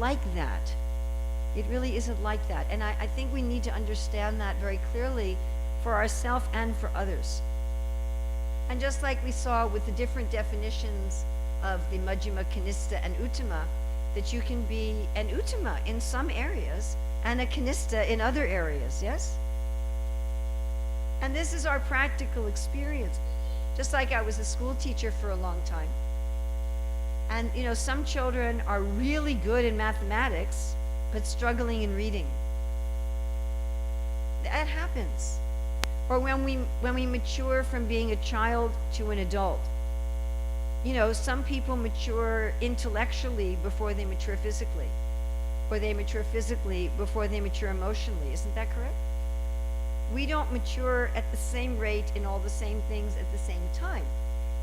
like that. It really isn't like that. And I think we need to understand that very clearly for ourselves and for others. And just like we saw with the different definitions of the Majjhima, Kanistha, and Uttama, that you can be an Uttama in some areas and a Kanistha in other areas, yes? And this is our practical experience. Just like I was a school teacher for a long time. And you know, some children are really good in mathematics, but struggling in reading. That happens. Or when we mature from being a child to an adult. You know, some people mature intellectually before they mature physically. Or they mature physically before they mature emotionally. Isn't that correct? We don't mature at the same rate in all the same things at the same time.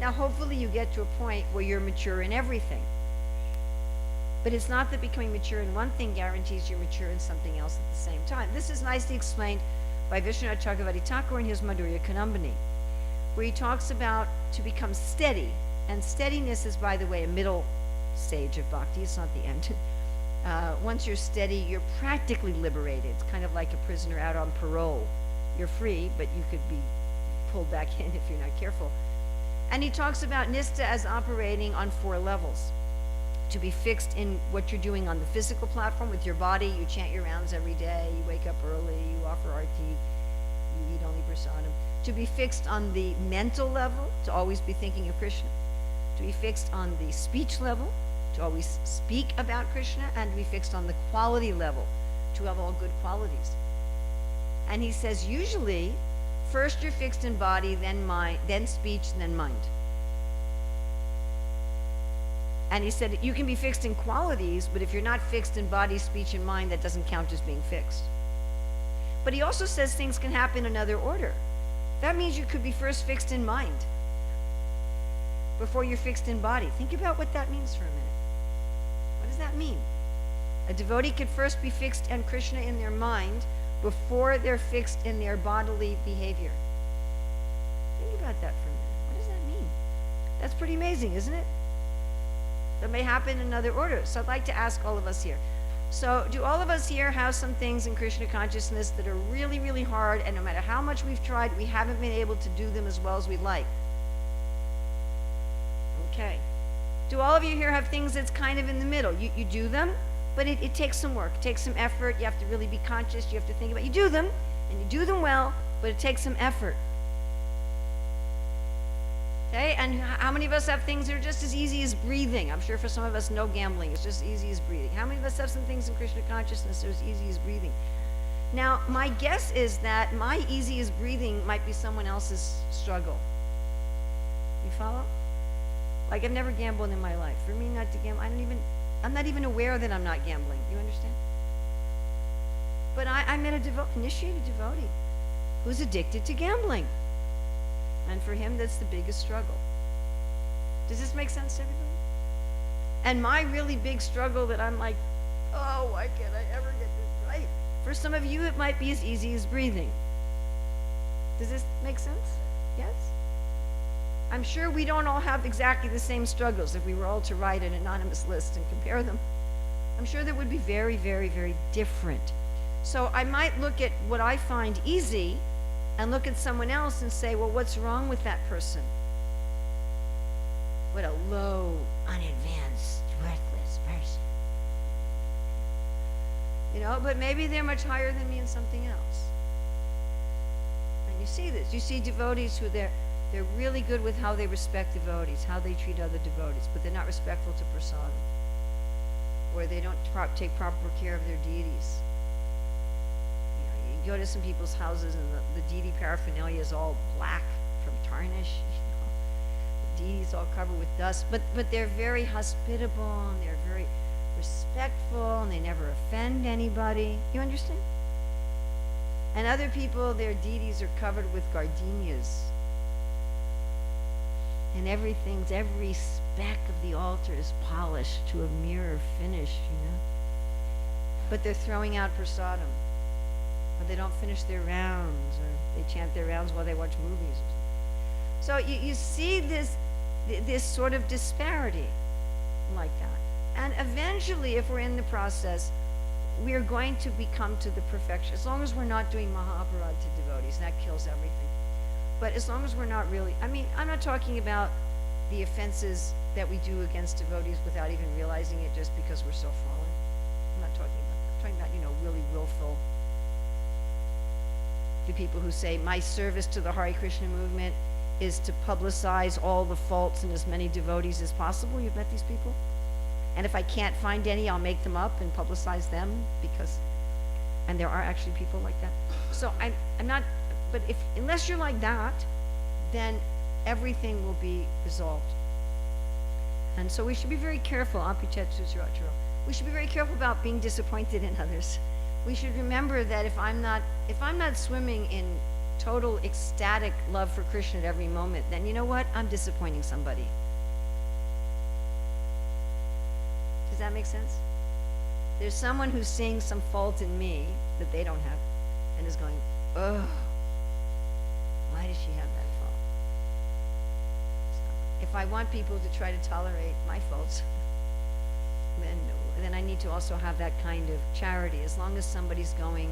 Now, hopefully you get to a point where you're mature in everything. But it's not that becoming mature in one thing guarantees you're mature in something else at the same time. This is nicely explained by Vishwanath Chakravarti Thakur in his Madhurya Kanambani, where he talks about to become steady. And steadiness is, by the way, a middle stage of bhakti. It's not the end. Once you're steady, you're practically liberated. It's kind of like a prisoner out on parole. You're free, but you could be pulled back in if you're not careful. And he talks about nistha as operating on 4 levels. To be fixed in what you're doing on the physical platform with your body. You chant your rounds every day. You wake up early. You offer arti. You eat only prasadam. To be fixed on the mental level, to always be thinking of Krishna. To be fixed on the speech level, to always speak about Krishna. And to be fixed on the quality level, to have all good qualities. And he says, usually, first you're fixed in body, then mind, then speech, then mind. And he said, you can be fixed in qualities, but if you're not fixed in body, speech, and mind, that doesn't count as being fixed. But he also says things can happen in another order. That means you could be first fixed in mind before you're fixed in body. Think about what that means for a minute. What does that mean? A devotee could first be fixed on Krishna in their mind before they're fixed in their bodily behavior. Think about that for a minute. What does that mean? That's pretty amazing, isn't it? That may happen in another order. So I'd like to ask all of us here. So do all of us here have some things in Krishna consciousness that are really, really hard, and no matter how much we've tried, we haven't been able to do them as well as we'd like? Okay. Do all of you here have things that's kind of in the middle? You do them, but it takes some work, it takes some effort. You have to really be conscious. You have to think about it. You do them, and you do them well, but it takes some effort. Okay, and how many of us have things that are just as easy as breathing? I'm sure for some of us, no gambling is just as easy as breathing. How many of us have some things in Krishna consciousness that are as easy as breathing? Now, my guess is that my easy as breathing might be someone else's struggle. You follow? Like, I've never gambled in my life. For me not to gamble, I'm not even aware that I'm not gambling. You understand? But I met initiated devotee who's addicted to gambling. And for him, that's the biggest struggle. Does this make sense to everybody? And my really big struggle that I'm like, oh, why can't I ever get this right? For some of you, it might be as easy as breathing. Does this make sense? Yes? I'm sure we don't all have exactly the same struggles. If we were all to write an anonymous list and compare them, I'm sure that would be very, very, very different. So I might look at what I find easy and look at someone else and say, well, what's wrong with that person? What a low, unadvanced, worthless person. You know, but maybe they're much higher than me in something else. And you see this. You see devotees who they're really good with how they respect devotees, how they treat other devotees, but they're not respectful to prasadam. Or they don't take proper care of their deities. You go to some people's houses and the deity paraphernalia is all black from tarnish. The deity's all covered with dust, but they're very hospitable and they're very respectful and they never offend anybody. You understand? And other people, their deities are covered with gardenias. And every speck of the altar is polished to a mirror finish, But they're throwing out prasadam. Or they don't finish their rounds, or they chant their rounds while they watch movies. So you see this sort of disparity like that. And eventually, if we're in the process, we are going to become to the perfection. As long as we're not doing Mahaparad to devotees, that kills everything. But as long as we're not really, I mean, I'm not talking about the offenses that we do against devotees without even realizing it just because we're so fallen. I'm not talking about that. I'm talking about, really willful. The people who say, my service to the Hare Krishna movement is to publicize all the faults in as many devotees as possible. You've met these people? And if I can't find any, I'll make them up and publicize them and there are actually people like that. So I'm not, but unless you're like that, then everything will be resolved. And so we should be very careful, we should be very careful about being disappointed in others. We should remember that if I'm not swimming in total ecstatic love for Krishna at every moment, then you know what? I'm disappointing somebody. Does that make sense? There's someone who's seeing some fault in me that they don't have and is going, ugh, why does she have that fault? So if I want people to try to tolerate my faults, then I need to also have that kind of charity, as long as somebody's going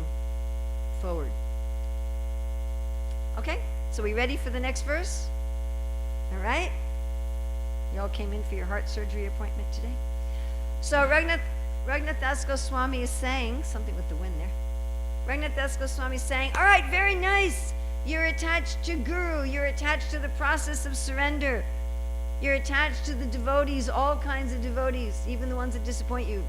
forward. Okay, so we ready for the next verse? All right? You all came in for your heart surgery appointment today? So Raghunath Das Goswami is saying, something with the wind there. Raghunath Das Goswami is saying, all right, very nice. You're attached to Guru. You're attached to the process of surrender. You're attached to the devotees, all kinds of devotees, even the ones that disappoint you.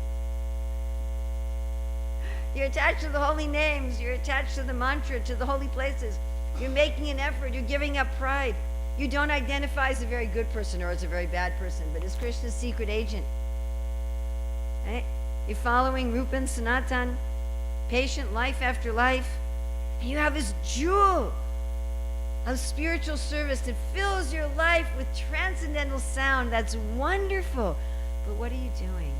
You're attached to the holy names. You're attached to the mantra, to the holy places. You're making an effort. You're giving up pride. You don't identify as a very good person or as a very bad person, but as Krishna's secret agent. Right? You're following Rupa and Sanatan, patient life after life. And you have this jewel of spiritual service that fills your life with transcendental sound. That's wonderful. But what are you doing?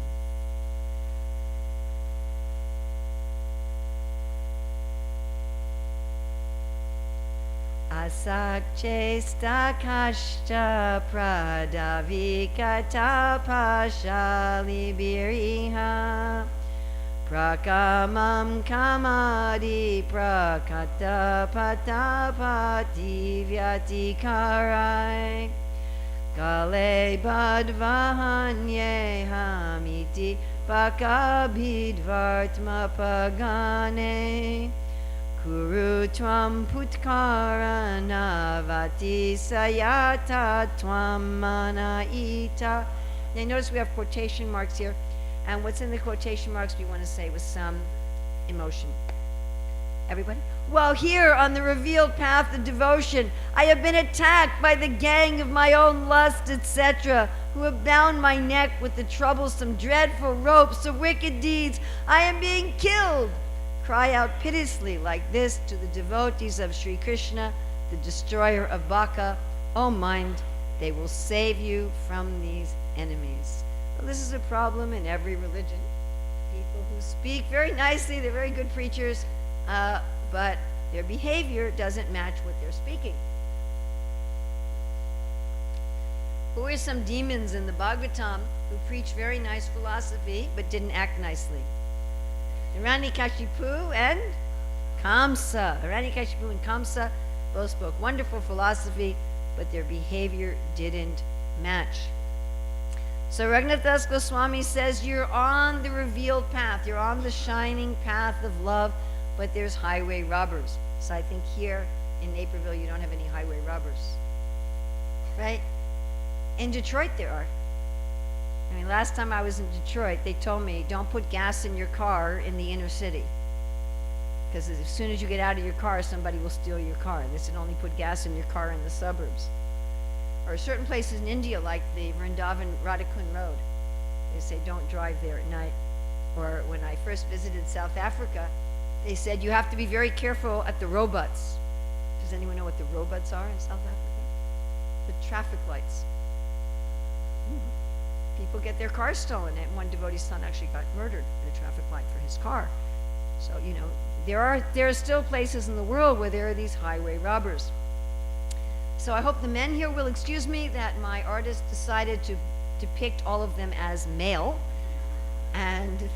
Asakchesta kashta pradavikata pashalibiriha prakamam kamadi prakata patapati vyatikarai kale badvahanye hamiti pakabhidvartma pagane Kuru tvam putkara navati sayata tvam manaita. Now notice we have quotation marks here, and what's in the quotation marks we want to say with some emotion. Everybody? Well, here on the revealed path of devotion, I have been attacked by the gang of my own lust, etc., who have bound my neck with the troublesome, dreadful ropes of wicked deeds. I am being killed. Cry out piteously like this to the devotees of Sri Krishna, the destroyer of Baka. O mind, they will save you from these enemies. Well, this is a problem in every religion. People who speak very nicely, they're very good preachers, but their behavior doesn't match what they're speaking. Who are some demons in the Bhagavatam who preach very nice philosophy but didn't act nicely? Hiranyakashipu and Kamsa. Hiranyakashipu and Kamsa both spoke wonderful philosophy, but their behavior didn't match. So Raghunath Das Goswami says you're on the revealed path, you're on the shining path of love, but there's highway robbers. So I think here in Naperville you don't have any highway robbers, right? In Detroit there are. I mean, last time I was in Detroit, they told me, don't put gas in your car in the inner city. Because as soon as you get out of your car, somebody will steal your car. They said only put gas in your car in the suburbs. Or certain places in India, like the Vrindavan Radhakund Road, they say don't drive there at night. Or when I first visited South Africa, they said you have to be very careful at the robots. Does anyone know what the robots are in South Africa? The traffic lights. People get their cars stolen, and one devotee's son actually got murdered in a traffic light for his car. So, there are still places in the world where there are these highway robbers. So I hope the men here will excuse me that my artist decided to depict all of them as male, And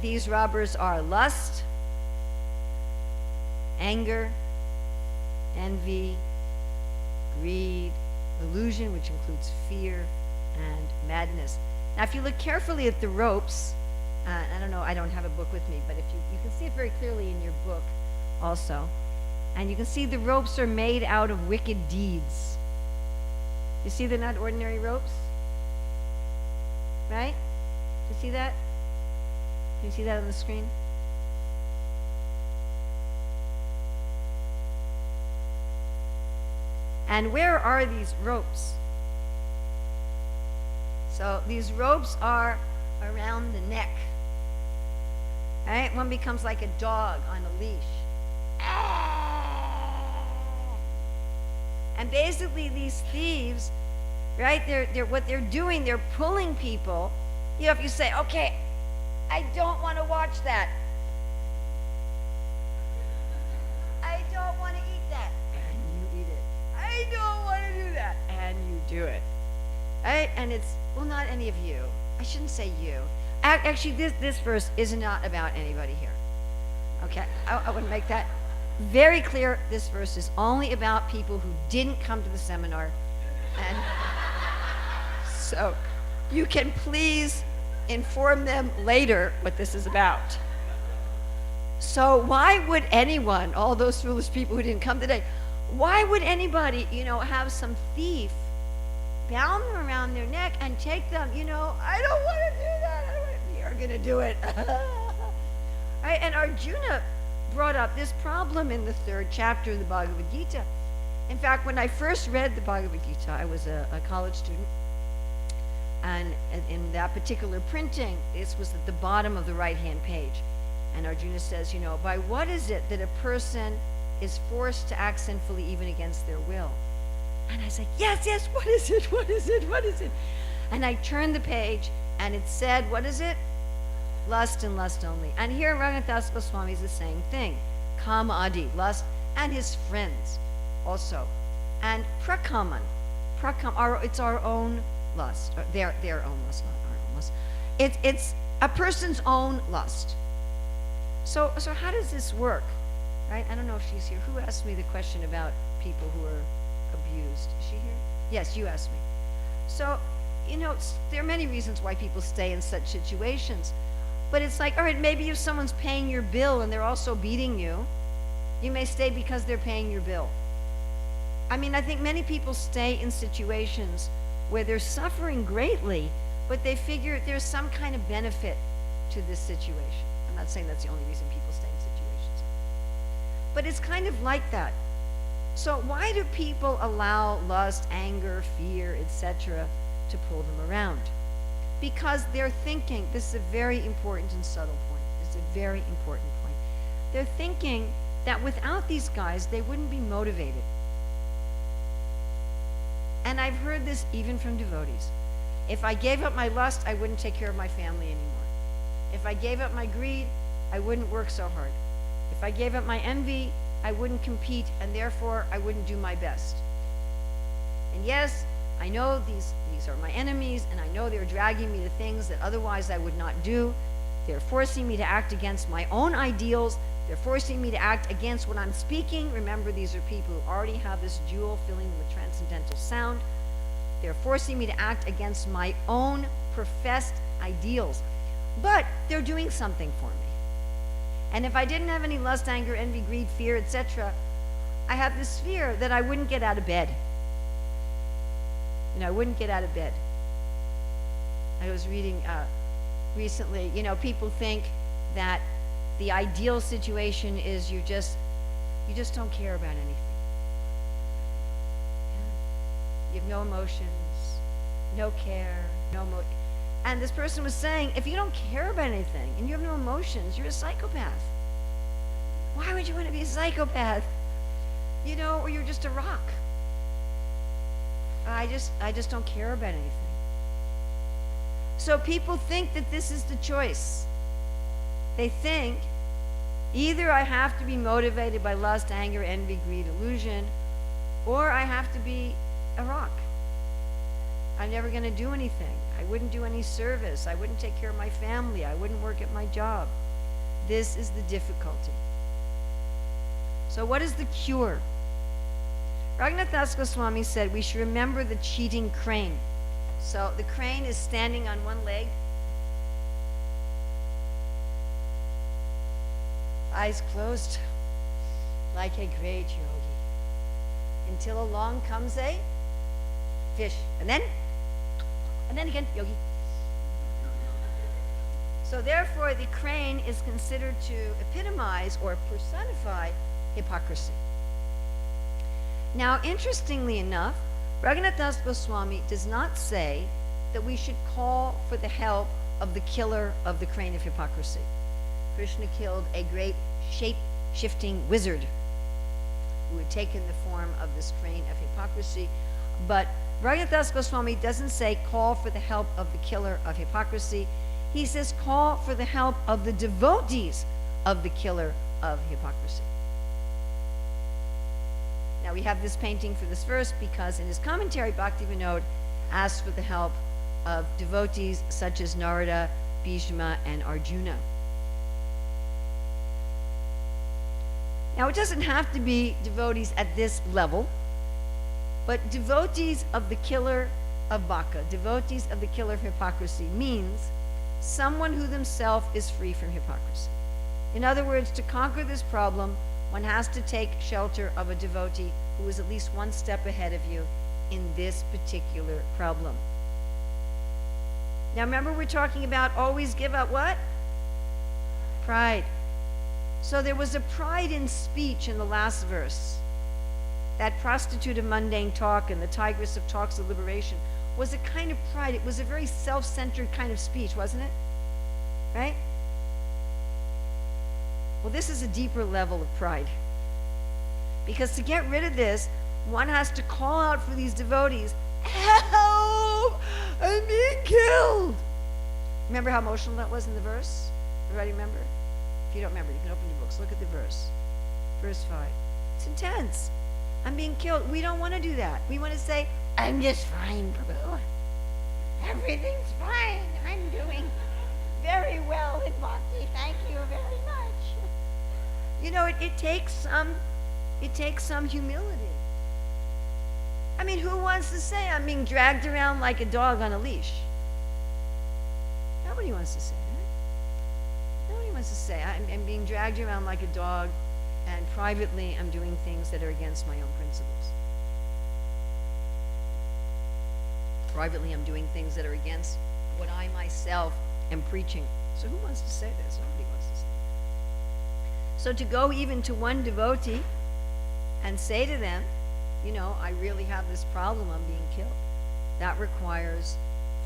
these robbers are lust, anger, envy, greed, illusion, which includes fear, and madness. Now, if you look carefully at the ropes, I don't know, I don't have a book with me, but if you can see it very clearly in your book also. And you can see the ropes are made out of wicked deeds. You see they're not ordinary ropes? Right? Do you see that? Can you see that on the screen? And where are these ropes? So these ropes are around the neck. Right? One becomes like a dog on a leash. And basically these thieves, right, they're what they're doing, they're pulling people. You know, if you say, okay, I don't want to watch that. I don't want to eat that. And you eat it. I don't want to do that. And you do it. Right? And it's, well, not any of you. I shouldn't say you. Actually, this verse is not about anybody here. Okay, I want to make that very clear. This verse is only about people who didn't come to the seminar. And so you can please inform them later what this is about. So why would anyone, all those foolish people who didn't come today, why would anybody, have some thief bound them around their neck and take them, I don't want to do that. You're going to do it. Right? And Arjuna brought up this problem in the 3rd chapter of the Bhagavad Gita. In fact, when I first read the Bhagavad Gita, I was a college student. And in that particular printing, this was at the bottom of the right-hand page. And Arjuna says, by what is it that a person is forced to act sinfully even against their will? And I said, yes, what is it? What is it? What is it? And I turned the page, and it said, what is it? Lust and lust only. And here Raghunath Goswami is the same thing. Kama adi, lust, and his friends also. And prakaman, it's our own lust, or their own lust, not our own lust. It's a person's own lust. So how does this work? Right? I don't know if she's here. Who asked me the question about people who are abused? Is she here? Yes, you asked me. So, there are many reasons why people stay in such situations. But it's like, all right, maybe if someone's paying your bill and they're also beating you, you may stay because they're paying your bill. I mean, I think many people stay in situations where they're suffering greatly, but they figure there's some kind of benefit to this situation. I'm not saying that's the only reason people stay in situations. But it's kind of like that. So why do people allow lust, anger, fear, etc. to pull them around? Because they're thinking, this is a very important and subtle point. It's a very important point. They're thinking that without these guys, they wouldn't be motivated. And I've heard this even from devotees. If I gave up my lust, I wouldn't take care of my family anymore. If I gave up my greed, I wouldn't work so hard. If I gave up my envy, I wouldn't compete, and therefore I wouldn't do my best. And yes, I know these are my enemies, and I know they're dragging me to things that otherwise I would not do. They're forcing me to act against my own ideals. They're forcing me to act against what I'm speaking. Remember, these are people who already have this jewel filling them with transcendental sound. They're forcing me to act against my own professed ideals. But they're doing something for me. And if I didn't have any lust, anger, envy, greed, fear, etc., I have this fear that I wouldn't get out of bed. I wouldn't get out of bed. I was reading recently, people think that the ideal situation is you just don't care about anything. You have no emotions, no care, and this person was saying, if you don't care about anything and you have no emotions, you're a psychopath. Why would you want to be a psychopath? Or you're just a rock. I just don't care about anything. So people think that this is the choice. They think either I have to be motivated by lust, anger, envy, greed, illusion, or I have to be a rock. I'm never going to do anything. I wouldn't do any service. I wouldn't take care of my family. I wouldn't work at my job. This is the difficulty. So what is the cure? Raghunath Das Goswami said we should remember the cheating crane. So the crane is standing on one leg, eyes closed, like a great yogi, until along comes a fish, and then again, yogi. So therefore, the crane is considered to epitomize or personify hypocrisy. Now, interestingly enough, Raghunath Das Goswami does not say that we should call for the help of the killer of the crane of hypocrisy. Krishna killed a great shape-shifting wizard who had taken the form of this crane of hypocrisy. But Raghunath Das Goswami doesn't say call for the help of the killer of hypocrisy. He says call for the help of the devotees of the killer of hypocrisy. Now we have this painting for this verse because in his commentary, Bhaktivinoda asks for the help of devotees such as Narada, Bhishma, and Arjuna. Now it doesn't have to be devotees at this level, but devotees of the killer of bhaka, devotees of the killer of hypocrisy, means someone who themselves is free from hypocrisy. In other words, to conquer this problem, one has to take shelter of a devotee who is at least one step ahead of you in this particular problem. Now remember, we're talking about always give up what? Pride. So there was a pride in speech in the last verse. That prostitute of mundane talk and the tigress of talks of liberation was a kind of pride. It was a very self-centered kind of speech, wasn't it? Right? Well, this is a deeper level of pride. Because to get rid of this, one has to call out for these devotees, help! I'm being killed! Remember how emotional that was in the verse? Everybody remember? If you don't remember, you can open your books. Look at the verse. Verse 5. It's intense. I'm being killed. We don't want to do that. We want to say, I'm just fine, Prabhu. Everything's fine. I'm doing very well in bhakti. Thank you very much. You know, it takes some humility. I mean, who wants to say I'm being dragged around like a dog on a leash? Nobody wants to say that. Nobody wants to say I'm being dragged around like a dog, and privately I'm doing things that are against my own principles. Privately I'm doing things that are against what I myself am preaching. So who wants to say this? Nobody wants to say that. So to go even to one devotee and say to them, you know, I really have this problem, I'm being killed. That requires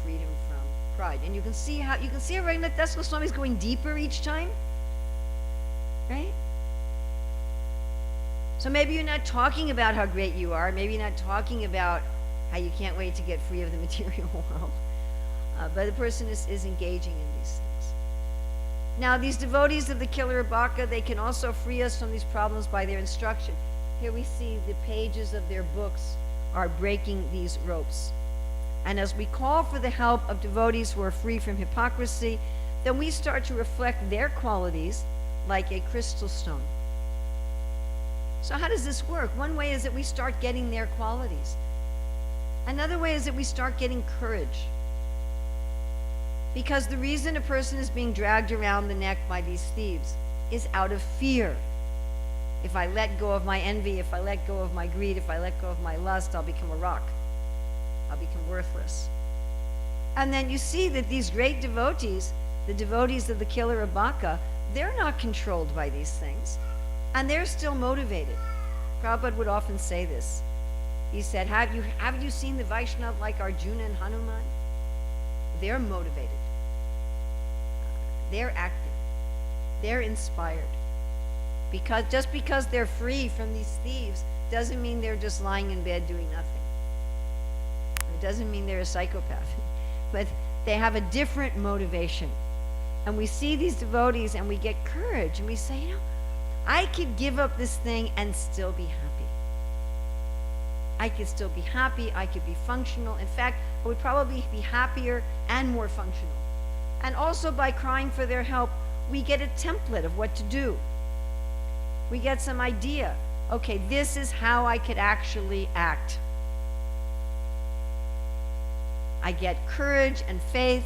freedom from pride. And you can see how Raghunath Das Goswami is going deeper each time, right? So maybe you're not talking about how great you are. Maybe you're not talking about how you can't wait to get free of the material world. But the person is engaging in these things. Now, these devotees of the killer of bhaka, they can also free us from these problems by their instruction. Here we see the pages of their books are breaking these ropes. And as we call for the help of devotees who are free from hypocrisy, then we start to reflect their qualities like a crystal stone. So how does this work? One way is that we start getting their qualities. Another way is that we start getting courage. Because the reason a person is being dragged around the neck by these thieves is out of fear. If I let go of my envy, if I let go of my greed, if I let go of my lust, I'll become a rock. I'll become worthless. And then you see that these great devotees, the devotees of the killer of bhaka, they're not controlled by these things. And they're still motivated. Prabhupada would often say this. He said, have you seen the Vaishnav like Arjuna and Hanuman? They're motivated. They're active. They're inspired. Just because they're free from these thieves doesn't mean they're just lying in bed doing nothing. It doesn't mean they're a psychopath. But they have a different motivation. And we see these devotees and we get courage and we say, you know, I could give up this thing and still be happy. I could still be happy, I could be functional. In fact, I would probably be happier and more functional. And also by crying for their help, we get a template of what to do. We get some idea. Okay, this is how I could actually act. I get courage and faith.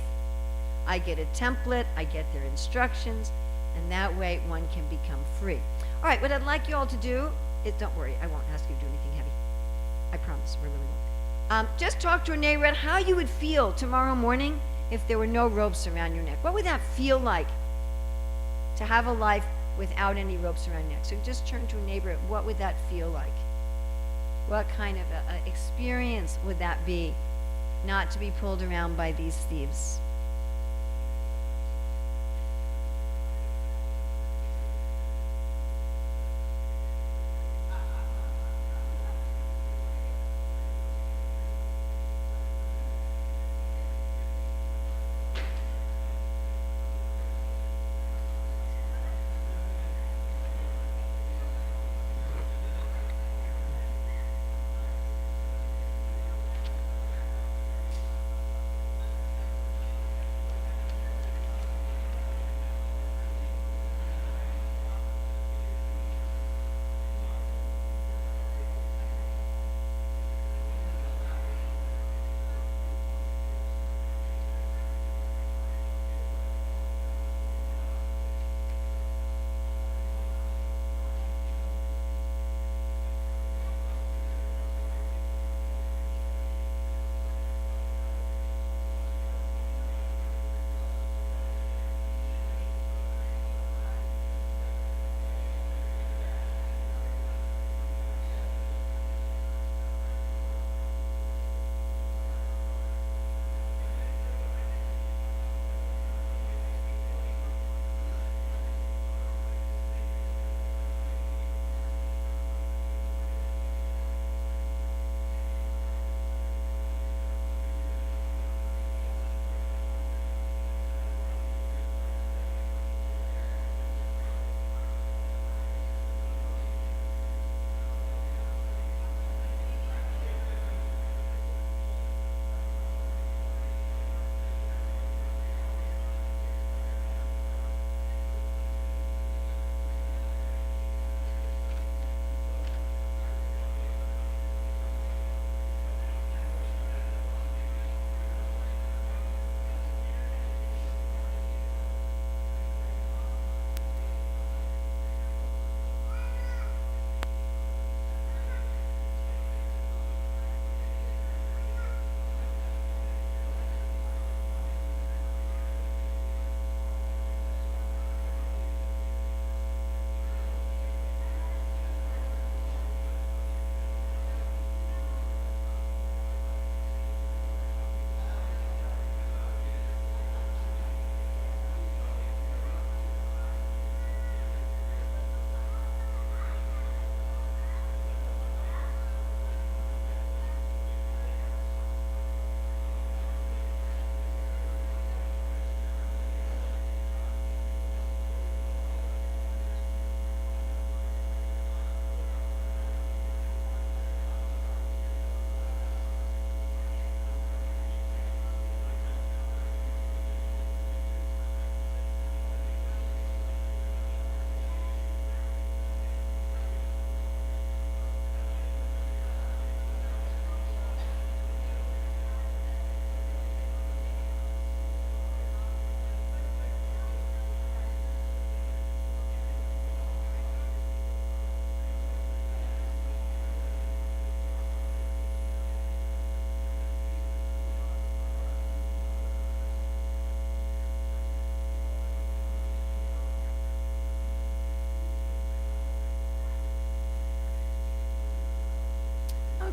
I get a template, I get their instructions, and that way one can become free. All right, what I'd like you all to do is, don't worry, I won't ask you to do anything heavy. I promise, we really won't. Just talk to a neighbor about how you would feel tomorrow morning if there were no ropes around your neck. What would that feel like to have a life without any ropes around your neck? So just turn to a neighbor, what would that feel like? What kind of a experience would that be, not to be pulled around by these thieves?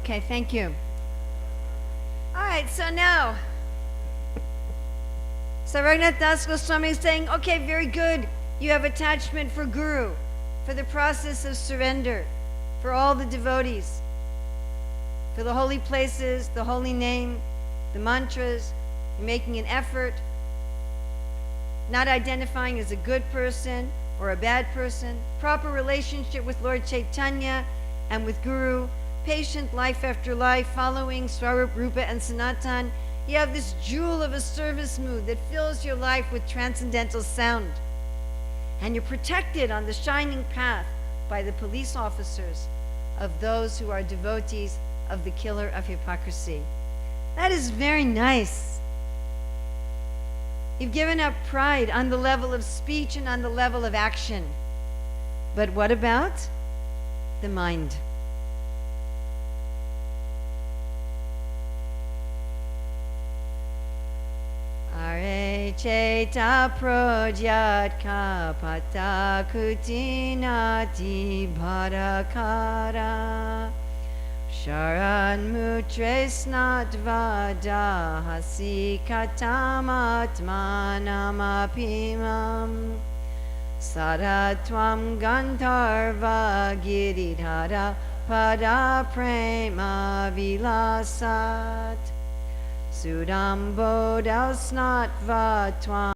Okay, thank you. All right, so now, Raghunath Das Goswami is saying, okay, very good. You have attachment for Guru, for the process of surrender, for all the devotees, for the holy places, the holy name, the mantras. You're making an effort, not identifying as a good person or a bad person, proper relationship with Lord Chaitanya and with Guru, patient life after life, following Swarup, Rupa, and Sanatan, you have this jewel of a service mood that fills your life with transcendental sound. And you're protected on the shining path by the police officers of those who are devotees of the killer of hypocrisy. That is very nice. You've given up pride on the level of speech and on the level of action. But what about the mind? Are cheta prodyat kapata kutinati bharakara sharan mutresnat vada hasikatam saratvam gandharva giridhara pada prema vilasat Sudambodal snatva tvam